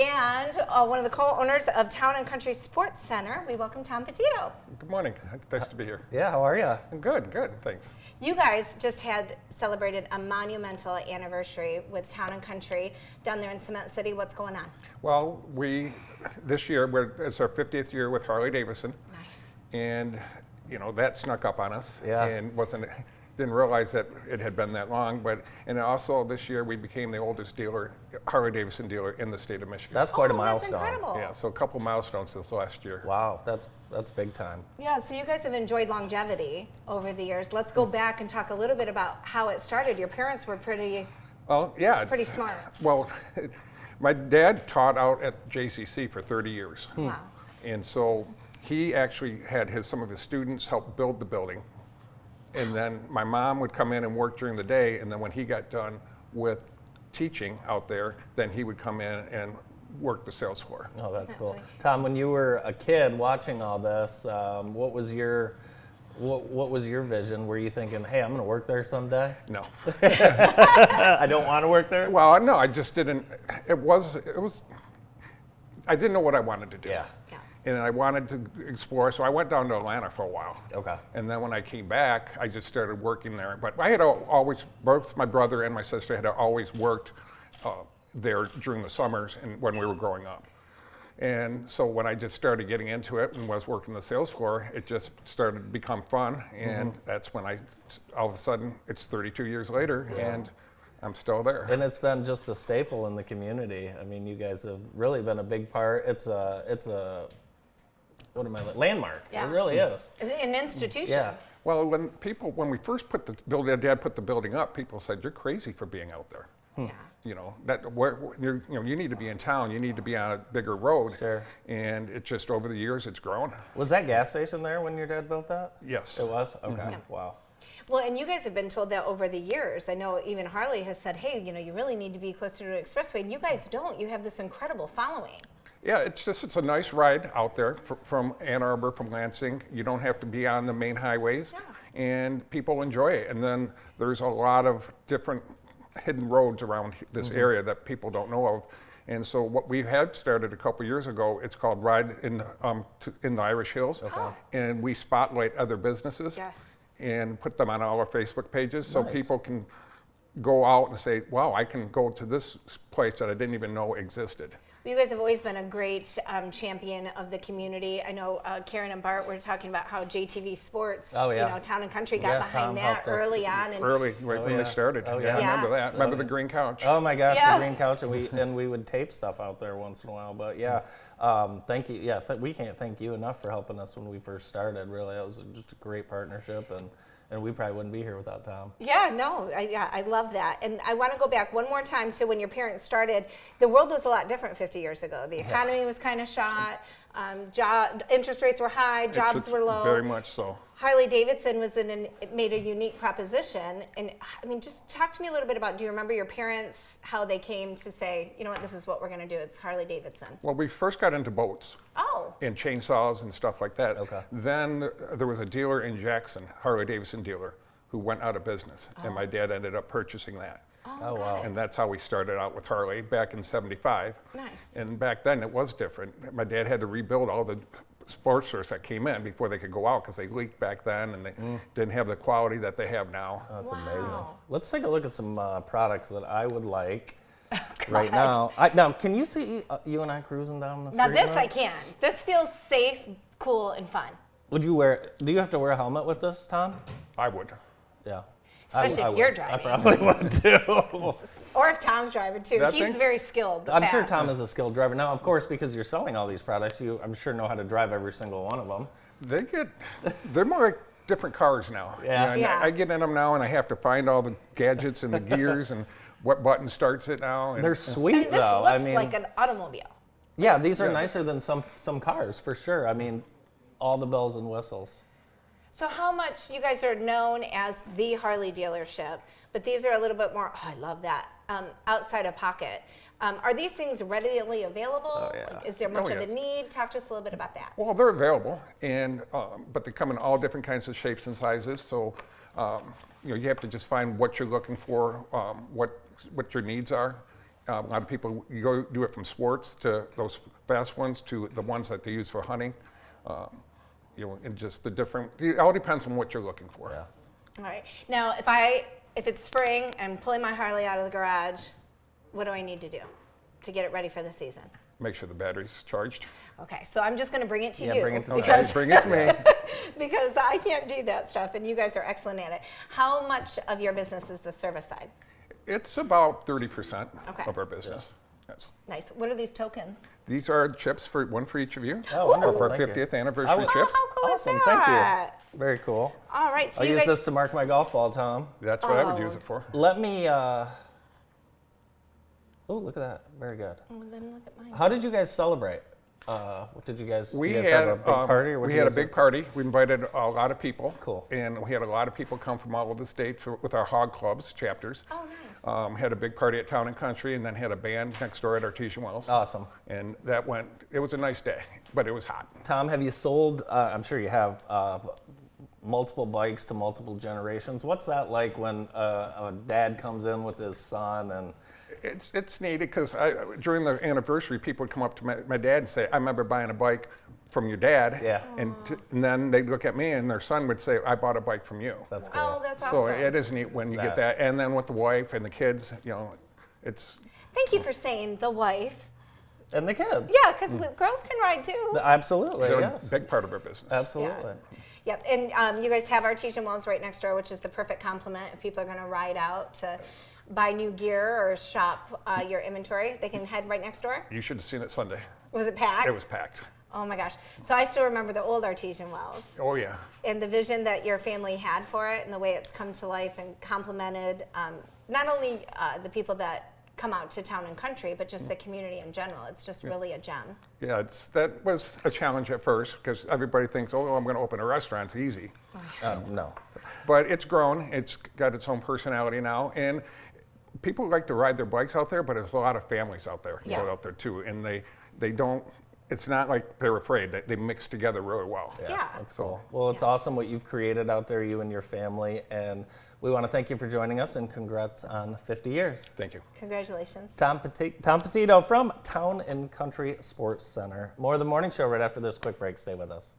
and one of the co-owners of Town and Country Sports Center. We welcome Tom Petitto. Good morning. Nice to be here. Yeah, how are you? I'm good, thanks. You guys just had celebrated a monumental anniversary with Town and Country down there in Cement City. What's going on? Well, this year, it's our 50th year with Harley Davidson. Nice. And, that snuck up on us. Yeah. And didn't realize that it had been that long, and also this year we became the oldest Harley Davidson dealer in the state of Michigan. That's quite a milestone. That's incredible. Yeah, so a couple milestones this last year. Wow, that's big time. Yeah, so you guys have enjoyed longevity over the years. Let's go back and talk a little bit about how it started. Your parents were pretty smart. Well, my dad taught out at JCC for 30 years. Wow. And so he actually had some of his students help build the building. And then my mom would come in and work during the day, and then when he got done with teaching out there, then he would come in and work the sales floor. Oh, that's cool. Tom, when you were a kid watching all this, what was your vision? Were you thinking, hey, I'm going to work there someday? No. I don't want to work there? Well, no, I just didn't. I didn't know what I wanted to do. Yeah. And I wanted to explore, so I went down to Atlanta for a while. Okay. And then when I came back, I just started working there. But I had always, both my brother and my sister had always worked there during the summers and when we were growing up. And so when I just started getting into it and was working the sales floor, it just started to become fun. And that's when all of a sudden, it's 32 years later, and I'm still there. And it's been just a staple in the community. I mean, you guys have really been a big part. It's a landmark. Yeah. It really is. An institution. Yeah. Well, when we first put the building, Dad put the building up, people said, "You're crazy for being out there." Yeah. You need to be in town. You need to be on a bigger road. Sure. And it just over the years, it's grown. Was that gas station there when your dad built that? Yes. It was? Okay. Yeah. Wow. Well, and you guys have been told that over the years. I know even Harley has said, hey, you really need to be closer to the expressway. And you guys don't. You have this incredible following. Yeah, it's a nice ride out there from Ann Arbor, from Lansing. You don't have to be on the main highways, and people enjoy it. And then there's a lot of different hidden roads around this area that people don't know of. And so what we had started a couple years ago, it's called Ride in the Irish Hills, and we spotlight other businesses and put them on all our Facebook pages, so people can go out and say, wow, I can go to this place that I didn't even know existed. You guys have always been a great champion of the community. I know Karen and Bart were talking about how JTV Sports, Town and Country got behind that early on. When they started. Oh, yeah. I remember that. Remember the green couch? Oh my gosh, Yes. the green couch, and we would tape stuff out there once in a while. But thank you. Yeah, we can't thank you enough for helping us when we first started. Really, it was just a great partnership, and we probably wouldn't be here without Tom. Yeah, no, I love that. And I want to go back one more time to when your parents started. The world was a lot different 50 years ago. The economy was kind of shot. Interest rates were high, jobs were low. Very much so. Harley Davidson made a unique proposition. And I mean, just talk to me a little bit about, do you remember your parents, how they came to say, you know what, this is what we're going to do, it's Harley Davidson? Well, we first got into boats. Oh. And chainsaws and stuff like that. Okay. Then there was a dealer in Jackson, Harley Davidson dealer, who went out of business. And my dad ended up purchasing that. Oh, wow. And that's how we started out with Harley back in '75. Nice. And back then it was different. My dad had to rebuild all the sports stores that came in before they could go out because they leaked back then and they didn't have the quality that they have now. That's Wow. amazing. Let's take a look at some products that I would like right now. Now, can you see you and I cruising down the street? Now this I can. This feels safe, cool, and fun. Do you have to wear a helmet with this, Tom? I would. Yeah. Especially if you're driving. I probably would too. Or if Tom's driving too. He's very skilled. I'm sure Tom is a skilled driver. Now, of course, because you're selling all these products, you, I'm sure, know how to drive every single one of them. They're more like different cars now. Yeah. Yeah. I get in them now and I have to find all the gadgets and the gears and what button starts it now. And They're I sweet, mean, this though. looks like an automobile. Yeah, these are nicer than some cars, for sure. I mean, all the bells and whistles. So how much, you guys are known as the Harley dealership, but these are a little bit more, I love that, outside of pocket. Are these things readily available? Oh, yeah. Like, is there much of yes. a need? Talk to us a little bit about that. Well, they're available, and but they come in all different kinds of shapes and sizes. So you have to just find what you're looking for, what your needs are, A lot of people do it from sports to those fast ones to the ones that they use for hunting. And just the different. It all depends on what you're looking for. Yeah. All right. Now, if it's spring and I'm pulling my Harley out of the garage, what do I need to do to get it ready for the season? Make sure the battery's charged. Okay, so I'm just going to bring it to you. Bring it to because bring it to me. because I can't do that stuff, and you guys are excellent at it. How much of your business is the service side? It's about 30% Okay. of our business. Yes. Nice. What are these tokens? These are chips for one for each of you. Oh, wonderful. For our Thank you. 50th anniversary Oh, chip. How cool Awesome. is Thank that? you. Very cool. All right, so I'll you use guys. this to mark my golf ball, Tom. That's what I would use it for. Let me. Oh, look at that. Very good. Oh, then look at mine. How did you guys celebrate? What did you guys? We did you guys had have a big party, or what we did you had a guys big do? party. We invited a lot of people. Cool. And we had a lot of people come from all over the state with our hog clubs chapters. Oh, nice. Had a big party at Town and Country, and then had a band next door at Artesian Wells. Awesome. And that went. It was a nice day, but it was hot. Tom, have you sold? I'm sure you have. Multiple bikes to multiple generations. What's that like when a dad comes in with his son and? It's neat because during the anniversary, people would come up to my dad and say, "I remember buying a bike from your dad." Yeah. And then they'd look at me, and their son would say, "I bought a bike from you." That's cool. Oh, that's So awesome. it is neat when you get that, and then with the wife and the kids, it's. Thank you for saying the wife. And the kids. Yeah, because girls can ride too. Absolutely. They're Yes. a big part of our business. Absolutely. Yep, and you guys have Artesian Wells right next door, which is the perfect complement if people are going to ride out to buy new gear or shop your inventory. They can head right next door. You should have seen it Sunday. Was it packed? It was packed. Oh my gosh. So I still remember the old Artesian Wells Oh yeah. and the vision that your family had for it and the way it's come to life and complemented not only the people that come out to Town and Country, but just the community in general. It's just really a gem. Yeah, that was a challenge at first because everybody thinks, oh, I'm going to open a restaurant. It's easy. No. But it's grown. It's got its own personality now. And people like to ride their bikes out there, but there's a lot of families out there, Yeah. out there too. And they don't, it's not like they're afraid. They mix together really well. Yeah. That's cool. Well, it's awesome what you've created out there, you and your family. And we want to thank you for joining us and congrats on 50 years. Thank you. Congratulations. Tom Petitto from Town and Country Sports Center. More of the morning show right after this quick break. Stay with us.